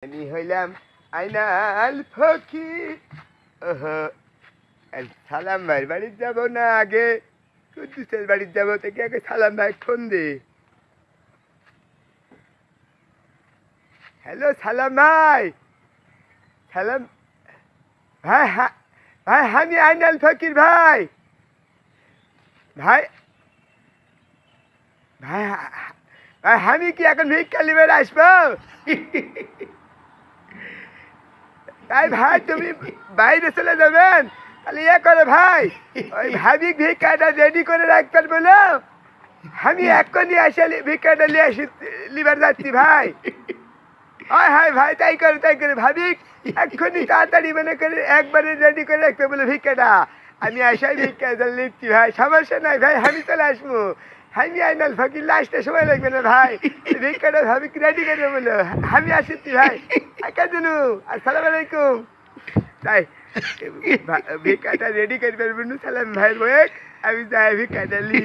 আমি হইলাম আইনাল ফকির। ওহো, সালাম ভাইয়ের বাড়ির যাবো না আগে কুদ্দুসের বাড়ির যাবো? থেকে আগে সালাম ভাই ফোন দে। হ্যালো সালাম ভাই। সালাম ভাই, ভাই আমি আইনাল ফকির ভাই। ভাই ভাই ভাই আমি কি এখন ভিক্ষা লিবার আসবো? তাই ভাই তুমি বাইরে চলে যাবেন, তাহলে ইয়ে করে ভাই ওই ভাবি ভিক্ষাটা রেডি করে রাখবেন বলো। আমি এক্ষুনি আসে ভিক্ষাটা নিয়ে আসি লিবার যাচ্ছি ভাই। হয় হয় ভাই, তাই করে ভাবি এক্ষুনি তাড়াতাড়ি মনে করে একবারে রেডি করে রাখতে বলে ভিক্ষাটা। আমি আসাই ভিক্ষাটা নিচ্ছি ভাই, সমস্যা নাই ভাই, আমি চলে আসবো। আমি আইনাল ফকির, লাস্টে সময় লাগবে না ভাই, ভিক্ষাটা ভাবি রেডি করে বলো। আমি আসছি ভাই। কাজনু আসসালামু আলাইকুম। তাই ভিক্ষাটা রেডি করবেন সালাম ভাইয়ের বয়ে, আমি যাই ভিক্ষাটা লি।